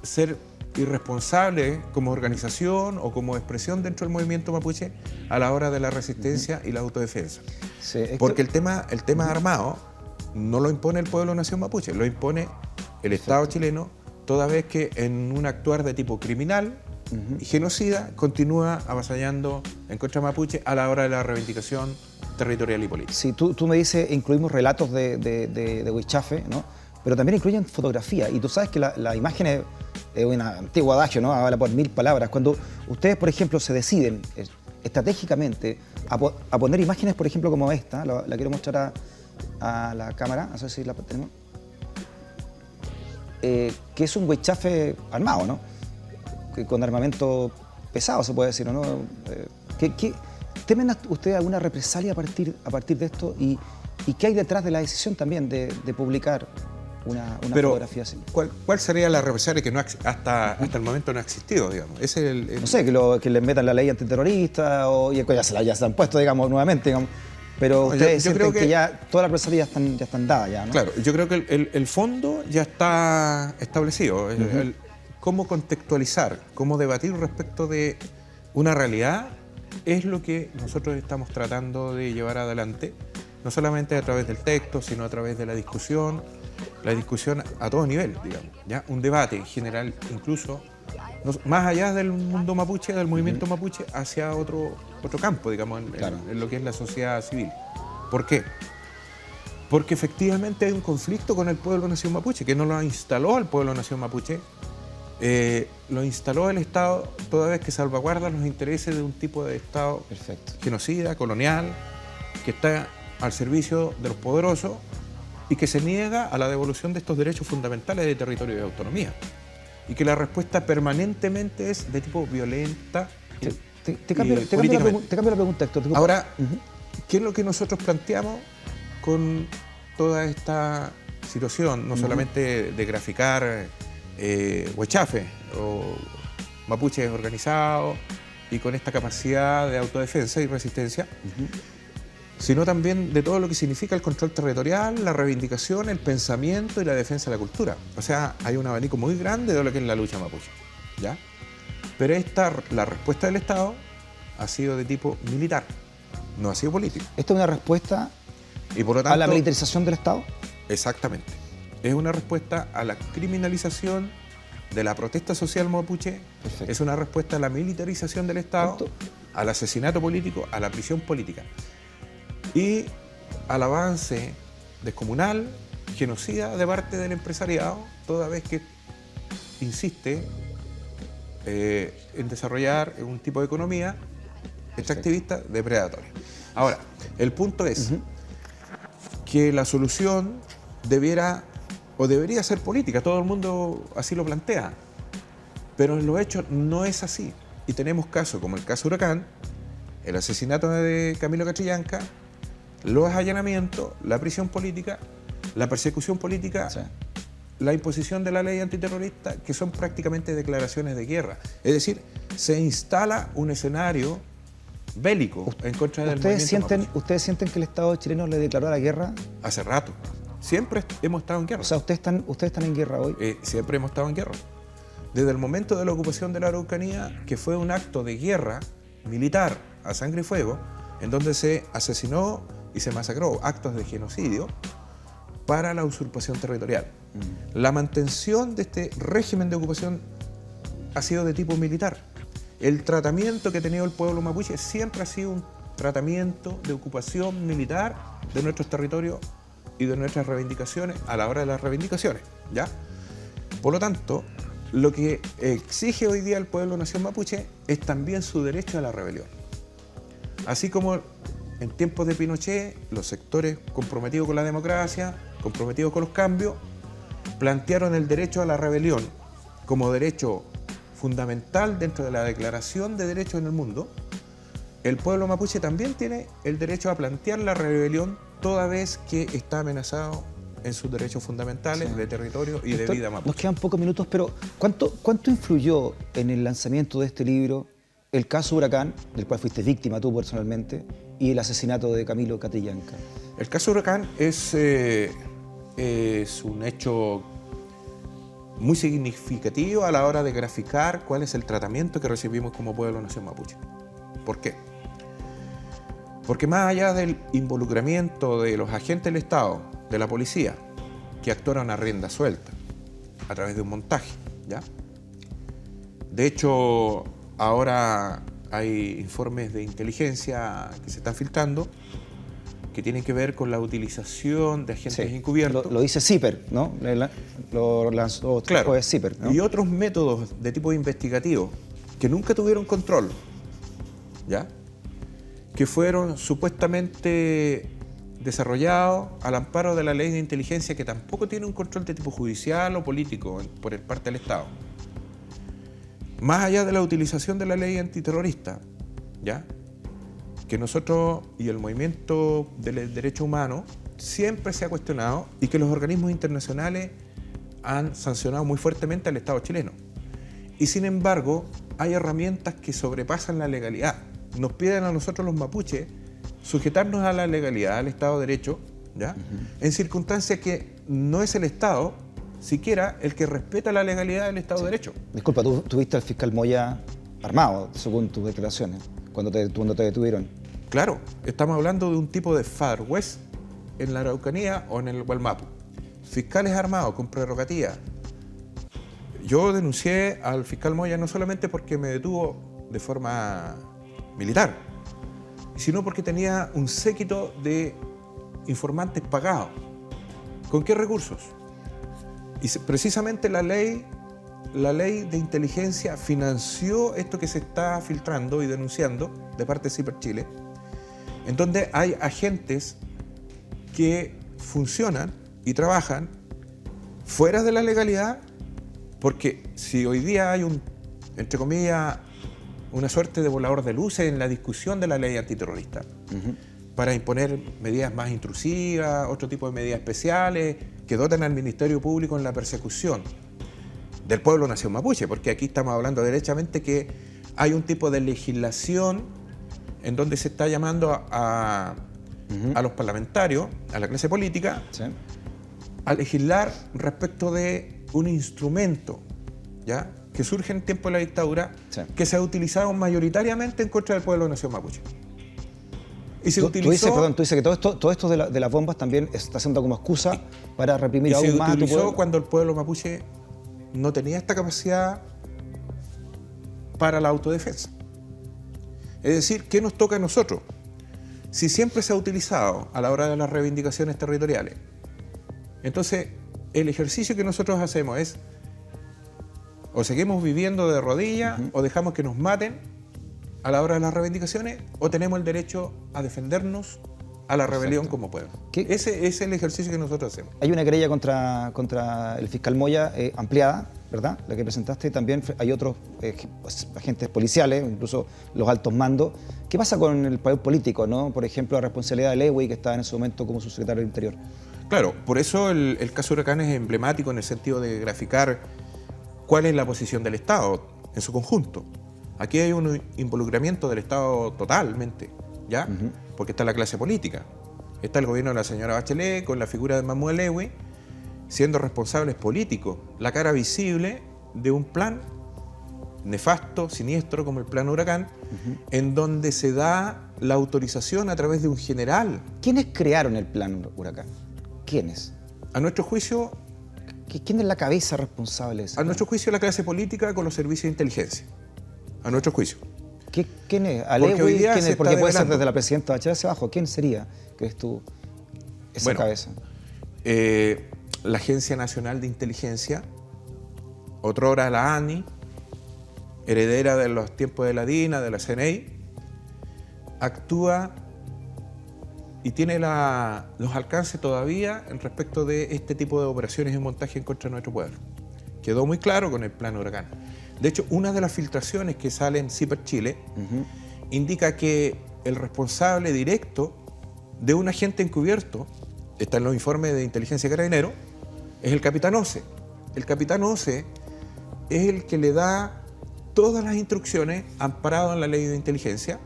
ser irresponsables como organización o como expresión dentro del movimiento mapuche a la hora de la resistencia y la autodefensa. Sí, porque el tema armado no lo impone el pueblo nación mapuche, lo impone el Estado chileno, toda vez que en un actuar de tipo criminal y genocida continúa avasallando en contra mapuche a la hora de la reivindicación territorial y política. Sí, tú me dices, incluimos relatos de Huichafe, ¿no? Pero también incluyen fotografía. Y tú sabes que la imagen es un antiguo adagio, ¿no? Habla por 1000 palabras. Cuando ustedes, por ejemplo, se deciden estratégicamente a poner imágenes, por ejemplo, como esta, la quiero mostrar a la cámara, no sé si la tenemos, que es un Huichafe armado, ¿no? Con armamento pesado, se puede decir, ¿no? ¿Temen ustedes alguna represalia a partir de esto? ¿Y qué hay detrás de la decisión también de publicar una fotografía así? ¿Cuál sería la represalia que hasta el momento no ha existido, digamos? No sé, que les metan la ley antiterrorista y ya se la han puesto, digamos, nuevamente, digamos. Pero ustedes sienten que ya todas las represalias ya están dadas, ya, ¿no? Claro, yo creo que el fondo ya está establecido. Cómo contextualizar, cómo debatir respecto de una realidad es lo que nosotros estamos tratando de llevar adelante, no solamente a través del texto, sino a través de la discusión a todo nivel, digamos, ¿ya? Un debate general, incluso más allá del mundo mapuche, del movimiento mapuche, hacia otro campo, digamos, en lo que es la sociedad civil. ¿Por qué? Porque efectivamente hay un conflicto con el pueblo nación mapuche, que no lo instaló el pueblo nación mapuche, lo instaló el Estado toda vez que salvaguarda los intereses de un tipo de Estado genocida, colonial, que está al servicio de los poderosos y que se niega a la devolución de estos derechos fundamentales de territorio y de autonomía. Y que la respuesta permanentemente es de tipo violenta. Te cambio la pregunta, Héctor. Ahora, ¿qué es lo que nosotros planteamos con toda esta situación? No solamente de graficar huichafe o mapuches organizados y con esta capacidad de autodefensa y resistencia, sino también de todo lo que significa el control territorial, la reivindicación, el pensamiento y la defensa de la cultura. O sea, hay un abanico muy grande de lo que es la lucha mapuche, ¿ya? Pero la respuesta del Estado ha sido de tipo militar, no ha sido político. ¿Esta es una respuesta y por lo tanto, a la militarización del Estado? Exactamente. Es una respuesta a la criminalización de la protesta social mapuche. Perfecto. Es una respuesta a la militarización del Estado, al asesinato político, a la prisión política y al avance descomunal, genocida de parte del empresariado, toda vez que insiste en desarrollar un tipo de economía extractivista depredatoria. Ahora, el punto es que la solución debería ser política, todo el mundo así lo plantea, pero en los hechos no es así. Y tenemos casos como el caso Huracán, el asesinato de Camilo Catrillanca, los allanamientos, la prisión política, la persecución política, la imposición de la ley antiterrorista, que son prácticamente declaraciones de guerra. Es decir, se instala un escenario bélico en contra del movimiento mapuche. ¿Ustedes sienten que el Estado chileno le declaró la guerra? Hace rato. Siempre hemos estado en guerra. O sea, ¿ustedes están en guerra hoy? Siempre hemos estado en guerra. Desde el momento de la ocupación de la Araucanía, que fue un acto de guerra militar a sangre y fuego, en donde se asesinó y se masacró, actos de genocidio para la usurpación territorial. La mantención de este régimen de ocupación ha sido de tipo militar. El tratamiento que ha tenido el pueblo mapuche siempre ha sido un tratamiento de ocupación militar de nuestros territorios y de nuestras reivindicaciones a la hora de las reivindicaciones, ¿ya? Por lo tanto, lo que exige hoy día el pueblo nación mapuche es también su derecho a la rebelión. Así como en tiempos de Pinochet, los sectores comprometidos con la democracia, comprometidos con los cambios, plantearon el derecho a la rebelión como derecho fundamental dentro de la Declaración de Derechos en el Mundo. El pueblo mapuche también tiene el derecho a plantear la rebelión toda vez que está amenazado en sus derechos fundamentales de territorio y de vida mapuche. Nos quedan pocos minutos, pero ¿cuánto influyó en el lanzamiento de este libro el caso Huracán, del cual fuiste víctima tú personalmente, y el asesinato de Camilo Catrillanca? El caso Huracán es un hecho muy significativo a la hora de graficar cuál es el tratamiento que recibimos como pueblo nación mapuche. ¿Por qué? Porque más allá del involucramiento de los agentes del Estado, de la policía, que actuaron a rienda suelta a través de un montaje, ¿ya? De hecho, ahora hay informes de inteligencia que se están filtrando que tienen que ver con la utilización de agentes Sí, encubiertos. lo dice CIPER, ¿no? Lo lanzó Claro, después CIPER, ¿no? y otros métodos de tipo investigativo que nunca tuvieron control, ¿ya? Que fueron supuestamente desarrollados al amparo de la ley de inteligencia, que tampoco tiene un control de tipo judicial o político por el parte del Estado. Más allá de la utilización de la ley antiterrorista, ¿ya? Que nosotros y el movimiento del derecho humano siempre se ha cuestionado y que los organismos internacionales han sancionado muy fuertemente al Estado chileno. Y sin embargo, hay herramientas que sobrepasan la legalidad. Nos piden a nosotros los mapuches sujetarnos a la legalidad, al Estado de Derecho, ¿ya? En circunstancias que no es el Estado siquiera el que respeta la legalidad del Estado de Derecho. Disculpa, tú tuviste al fiscal Moya armado, según tus declaraciones, cuando te detuvieron. Claro, estamos hablando de un tipo de Far West en la Araucanía o en el Gualmapu. Fiscales armados con prerrogativa. Yo denuncié al fiscal Moya no solamente porque me detuvo de forma militar, sino porque tenía un séquito de informantes pagados. ¿Con qué recursos? Y precisamente la ley de inteligencia financió esto que se está filtrando y denunciando de parte de CIPER Chile, en donde hay agentes que funcionan y trabajan fuera de la legalidad, porque si hoy día hay entre comillas, una suerte de volador de luces en la discusión de la ley antiterrorista, para imponer medidas más intrusivas, otro tipo de medidas especiales que doten al Ministerio Público en la persecución del pueblo nación mapuche, porque aquí estamos hablando derechamente que hay un tipo de legislación en donde se está llamando a los parlamentarios, a la clase política, Sí. a legislar respecto de un instrumento, ¿ya?, que surge en tiempo de la dictadura, Sí. que se ha utilizado mayoritariamente en contra del pueblo nación mapuche. Y se Tú utilizó, dices que todo esto de las bombas también está siendo como excusa para reprimir y se aún más a tu utilizó pueblo. cuando el pueblo mapuche no tenía esta capacidad para la autodefensa. Es decir, ¿qué nos toca a nosotros? Si siempre se ha utilizado a la hora de las reivindicaciones territoriales, entonces el ejercicio que nosotros hacemos es o seguimos viviendo de rodillas o dejamos que nos maten a la hora de las reivindicaciones, o tenemos el derecho a defendernos a la rebelión como pueblo. Ese es el ejercicio que nosotros hacemos. Hay una querella contra el fiscal Moya ampliada, ¿verdad? La que presentaste. También hay otros agentes policiales, incluso los altos mandos. ¿Qué pasa con el poder político, no? Por ejemplo, la responsabilidad de Lewy, que estaba en ese momento como subsecretario del Interior. Claro, por eso el caso Huracán es emblemático en el sentido de graficar cuál es la posición del Estado en su conjunto. Aquí hay un involucramiento del Estado totalmente, ¿ya? Porque está la clase política. Está el gobierno de la señora Bachelet con la figura de Manuel Lewy siendo responsables políticos, la cara visible de un plan nefasto, siniestro como el plan Huracán, en donde se da la autorización a través de un general. ¿Quiénes crearon el plan Huracán? ¿Quiénes? A nuestro juicio, ¿Quién es la cabeza responsable de eso? a nuestro juicio la clase política con los servicios de inteligencia. A nuestro juicio. ¿Quién es? ¿A Porque hoy Lewy? día ¿Quién se es? Porque está puede ser develando. desde la presidenta Bachelet hacia abajo. ¿Quién sería, crees tú, esa Bueno, cabeza? La Agencia Nacional de Inteligencia, otrora la ANI, heredera de los tiempos de la DINA, de la CNI, actúa y tiene los alcances todavía en respecto de este tipo de operaciones y montaje en contra de nuestro pueblo. Quedó muy claro con el plan Huracán. De hecho, una de las filtraciones que sale en CIPER Chile indica que el responsable directo de un agente encubierto, está en los informes de inteligencia carabinero, es el capitán Ose. El capitán Ose es el que le da todas las instrucciones, amparado en la ley de inteligencia,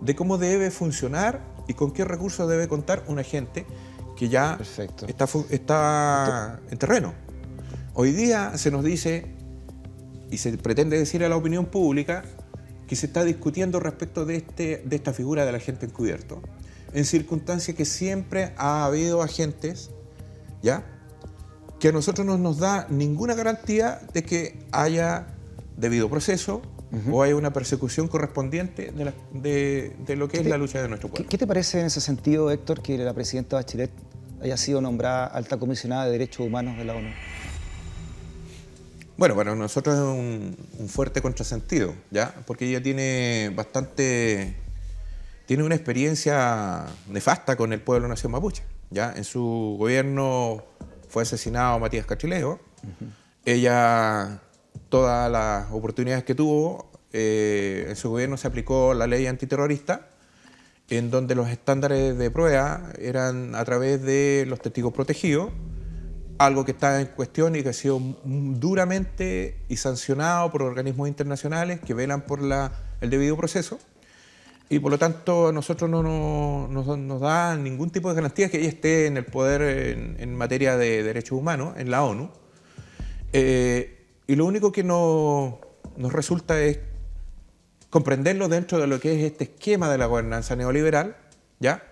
de cómo debe funcionar y con qué recursos debe contar un agente que ya Perfecto. está en terreno. Hoy día se nos dice, y se pretende decir a la opinión pública, que se está discutiendo respecto de esta figura del agente encubierto, en circunstancias que siempre ha habido agentes, ¿ya?, que a nosotros no nos da ninguna garantía de que haya debido proceso o hay una persecución correspondiente de lo que es la lucha de nuestro pueblo. ¿Qué te parece en ese sentido, Héctor, que la presidenta Bachelet haya sido nombrada alta comisionada de Derechos Humanos de la ONU? Bueno, para nosotros es un fuerte contrasentido, ¿ya? Porque ella tiene una experiencia nefasta con el pueblo nación mapuche, ¿ya? En su gobierno fue asesinado Matías Catrileo. Ella, todas las oportunidades que tuvo, en su gobierno se aplicó la ley antiterrorista, en donde los estándares de prueba eran a través de los testigos protegidos, algo que está en cuestión y que ha sido duramente y sancionado por organismos internacionales que velan por el debido proceso. Y por lo tanto a nosotros no nos da ningún tipo de garantía que ella esté en el poder en materia de derechos humanos, en la ONU. Y lo único que nos resulta es comprenderlo dentro de lo que es este esquema de la gobernanza neoliberal, ¿ya?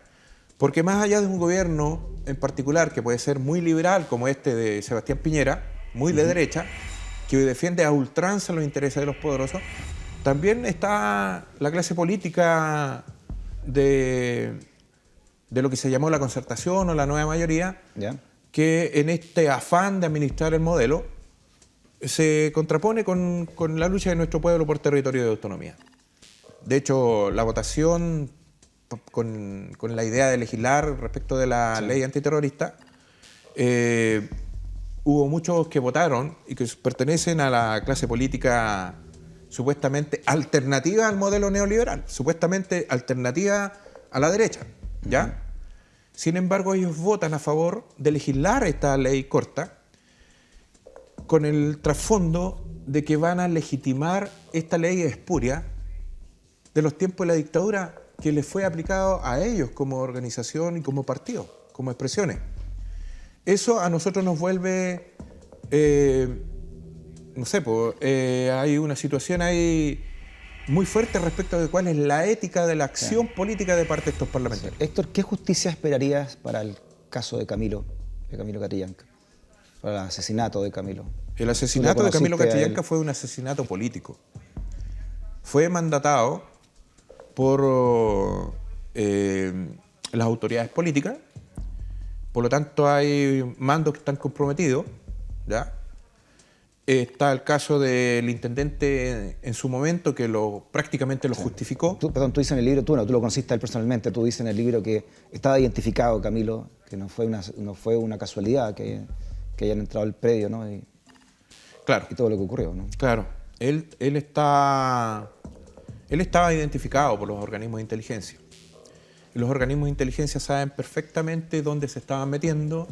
Porque más allá de un gobierno en particular que puede ser muy liberal, como este de Sebastián Piñera, muy de derecha, que defiende a ultranza los intereses de los poderosos, también está la clase política de lo que se llamó la concertación o la nueva mayoría, ¿Ya? que en este afán de administrar el modelo se contrapone con la lucha de nuestro pueblo por territorio de autonomía. De hecho, la votación con la idea de legislar respecto de la ley antiterrorista, hubo muchos que votaron y que pertenecen a la clase política supuestamente alternativa al modelo neoliberal, supuestamente alternativa a la derecha, ¿ya? Sin embargo, ellos votan a favor de legislar esta ley corta con el trasfondo de que van a legitimar esta ley espuria de los tiempos de la dictadura que les fue aplicado a ellos como organización y como partido, como expresiones. Eso a nosotros nos vuelve, no sé, hay una situación ahí muy fuerte respecto de cuál es la ética de la acción política de parte de estos parlamentarios. Héctor, ¿qué justicia esperarías para el caso de Camilo Catrillanca? Para el asesinato de Camilo. El asesinato de Camilo Catrillanca fue un asesinato político. Fue mandatado por las autoridades políticas, por lo tanto hay mandos que están comprometidos, ¿ya? Está el caso del intendente en su momento que prácticamente lo justificó. Tú dices en el libro, tú lo conociste a él personalmente, tú dices en el libro que estaba identificado Camilo, que no fue una casualidad que hayan entrado al predio, ¿no? Claro. Y todo lo que ocurrió, ¿no? Claro. Él estaba identificado por los organismos de inteligencia. Y los organismos de inteligencia saben perfectamente dónde se estaban metiendo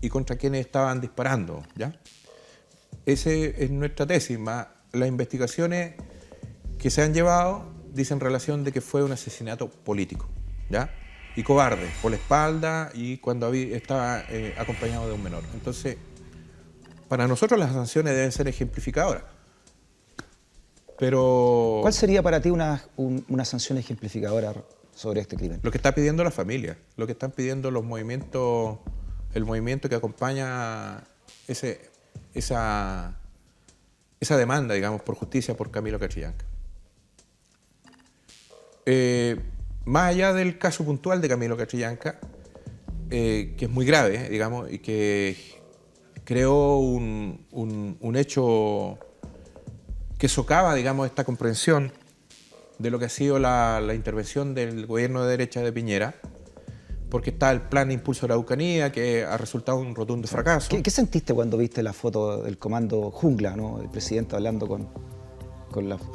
y contra quiénes estaban disparando, ¿ya? Esa es nuestra tesis. Las investigaciones que se han llevado dicen relación de que fue un asesinato político, ¿ya? Y cobarde, por la espalda y cuando estaba acompañado de un menor. Entonces, para nosotros las sanciones deben ser ejemplificadoras. Pero ¿cuál sería para ti una sanción ejemplificadora sobre este crimen? Lo que está pidiendo la familia, lo que están pidiendo los movimientos, el movimiento que acompaña esa demanda, digamos, por justicia por Camilo Catrillanca. Más allá del caso puntual de Camilo Catrillanca, que es muy grave, digamos, y que creó un hecho que socava, digamos, esta comprensión de lo que ha sido la intervención del gobierno de derecha de Piñera, porque está el plan de impulso a la Araucanía, que ha resultado un rotundo fracaso. ¿Qué sentiste cuando viste la foto del comando Jungla, ¿no? El presidente hablando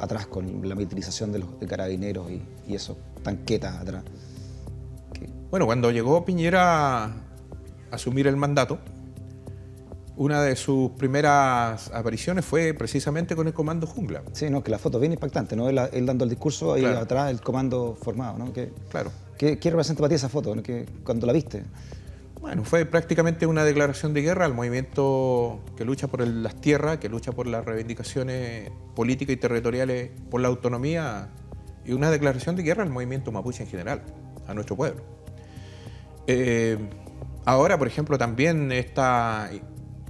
atrás con la militarización de carabineros y eso, tanquetas atrás? Bueno, cuando llegó Piñera a asumir el mandato, una de sus primeras apariciones fue precisamente con el comando Jungla. Sí, no, que la foto es bien impactante, ¿no? Él dando el discurso y claro, atrás el comando formado, ¿no? Claro. ¿Qué representa para ti esa foto, ¿no? Cuando la viste? Bueno, fue prácticamente una declaración de guerra al movimiento que lucha por las tierras, que lucha por las reivindicaciones políticas y territoriales, por la autonomía, y una declaración de guerra al movimiento mapuche en general, a nuestro pueblo. Ahora, por ejemplo, también esta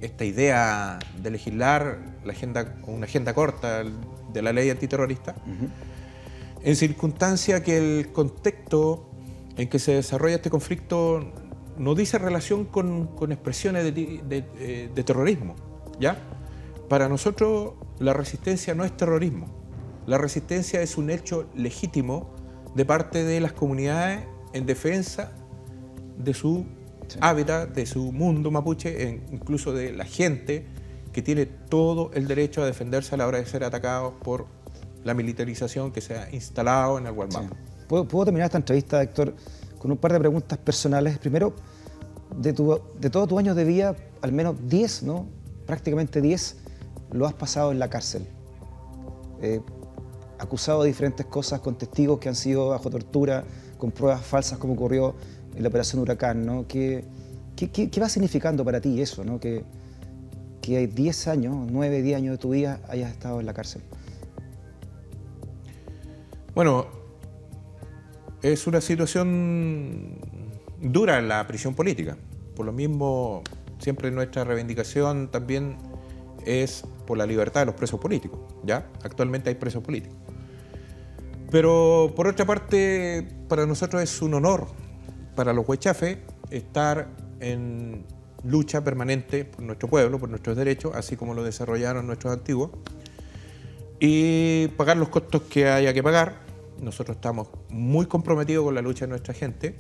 esta idea de legislar una agenda corta de la ley antiterrorista, en circunstancia que el contexto en que se desarrolla este conflicto no dice relación con expresiones de terrorismo, ¿ya? Para nosotros la resistencia no es terrorismo, la resistencia es un hecho legítimo de parte de las comunidades en defensa de su hábitat, de su mundo mapuche, incluso de la gente que tiene todo el derecho a defenderse a la hora de ser atacados por la militarización que se ha instalado en el Gualmapu. Sí. ¿Puedo terminar esta entrevista, Héctor, con un par de preguntas personales? Primero, de todos tus años de vida, al menos 10, ¿no? Prácticamente 10, lo has pasado en la cárcel. Acusado de diferentes cosas, con testigos que han sido bajo tortura, con pruebas falsas como ocurrió en la Operación Huracán, ¿no? ¿Qué va significando para ti eso, ¿no? Que hay 10 años, 9, 10 años de tu vida hayas estado en la cárcel. Bueno, es una situación dura en la prisión política. Por lo mismo, siempre nuestra reivindicación también es por la libertad de los presos políticos, ¿ya? Actualmente hay presos políticos. Pero, por otra parte, para nosotros es un honor, para los huaychafes, estar en lucha permanente por nuestro pueblo, por nuestros derechos, así como lo desarrollaron nuestros antiguos, y pagar los costos que haya que pagar. Nosotros estamos muy comprometidos con la lucha de nuestra gente,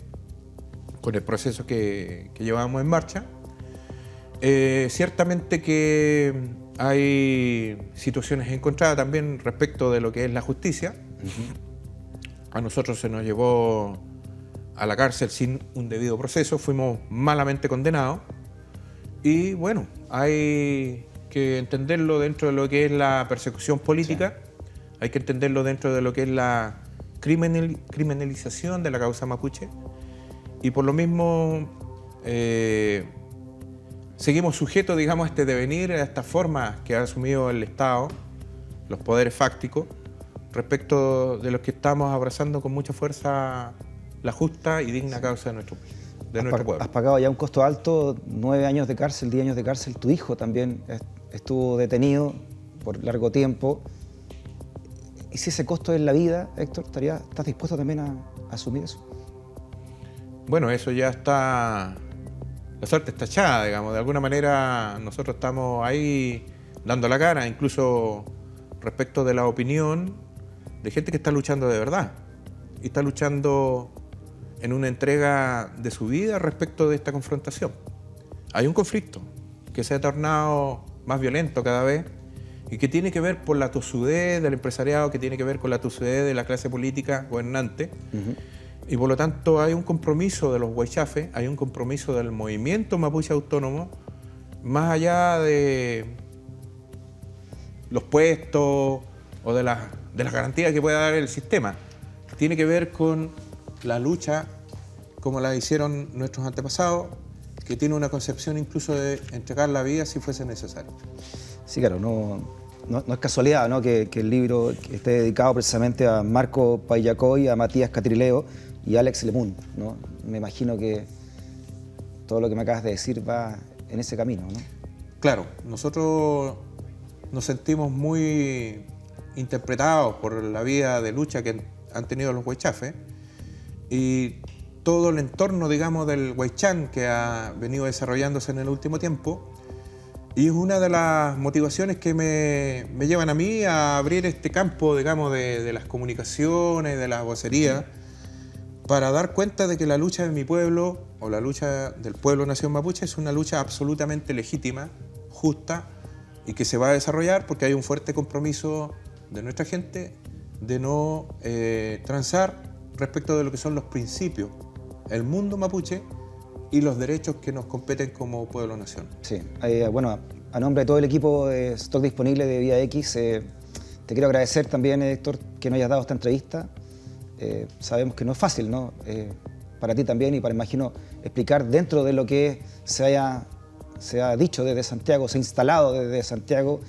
con el proceso que llevamos en marcha. Ciertamente que hay situaciones encontradas también respecto de lo que es la justicia. A nosotros se nos llevó a la cárcel sin un debido proceso, fuimos malamente condenados y bueno, hay que entenderlo dentro de lo que es la persecución política, hay que entenderlo dentro de lo que es la criminalización de la causa mapuche y por lo mismo seguimos sujetos, digamos, a este devenir, a esta forma que ha asumido el Estado, los poderes fácticos, respecto de los que estamos abrazando con mucha fuerza la justa y digna causa de nuestro pueblo. Has pagado ya un costo alto, 9 años de cárcel, 10 años de cárcel. Tu hijo también estuvo detenido por largo tiempo. ¿Y si ese costo es la vida, Héctor, estás dispuesto también a asumir eso? Bueno, eso ya está... La suerte está echada, digamos. De alguna manera nosotros estamos ahí dando la cara, incluso respecto de la opinión de gente que está luchando de verdad. Y está luchando en una entrega de su vida respecto de esta confrontación. Hay un conflicto que se ha tornado más violento cada vez y que tiene que ver por la tosudez del empresariado, que tiene que ver con la tosudez de la clase política gobernante. Y por lo tanto hay un compromiso de los huaychafes, hay un compromiso del movimiento mapuche autónomo, más allá de los puestos o de las garantías que pueda dar el sistema. Tiene que ver con la lucha como la hicieron nuestros antepasados, que tiene una concepción incluso de entregar la vida si fuese necesario. Sí, claro, no es casualidad, ¿no? que el libro esté dedicado precisamente a Marco Paillacoy, a Matías Catrileo y a Alex Lemun, ¿no? Me imagino que todo lo que me acabas de decir va en ese camino, ¿no? Claro, nosotros nos sentimos muy interpretados por la vida de lucha que han tenido los huaychafes y todo el entorno, digamos, del huaychán que ha venido desarrollándose en el último tiempo. Y es una de las motivaciones que me llevan a mí a abrir este campo, digamos, de las comunicaciones, de la vocería, para dar cuenta de que la lucha de mi pueblo, o la lucha del pueblo nación mapuche, es una lucha absolutamente legítima, justa, y que se va a desarrollar porque hay un fuerte compromiso de nuestra gente de no transar respecto de lo que son los principios, el mundo mapuche y los derechos que nos competen como pueblo-nación. Sí, bueno, a nombre de todo el equipo de Stock Disponible de Vía X, te quiero agradecer también, Héctor, que nos hayas dado esta entrevista. Sabemos que no es fácil, ¿no? Para ti también y para, imagino, explicar dentro de lo que se ha dicho desde Santiago, se ha instalado desde Santiago,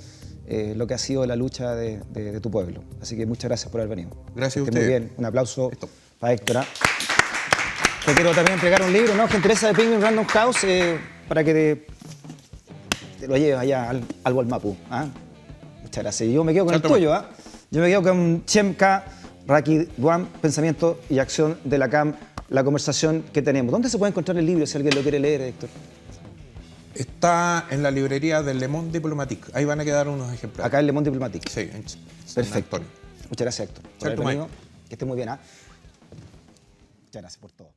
lo que ha sido la lucha de tu pueblo. Así que muchas gracias por haber venido. Gracias a ustedes. ustedes. Muy bien, un aplauso para Héctor. Te quiero también entregar un libro, ¿no? Gentileza de Penguin Random House, para que te lo lleves allá al Gualmapu. ¿Ah? Muchas gracias. Y yo me quedo con el Exactamente. tuyo. ¿Ah? Yo me quedo con Chemka Rakidwan, Pensamiento y Acción de la CAM, la conversación que tenemos. ¿Dónde se puede encontrar el libro si alguien lo quiere leer, Héctor? Está en la librería del Le Monde Diplomatique. Ahí van a quedar unos ejemplares. Acá en Le Monde Diplomatique. Sí, en San Perfecto. Antonio. Muchas gracias, Héctor, por Chao, haber Tomás. venido. Que esté muy bien. ¿Ah? Muchas gracias por todo.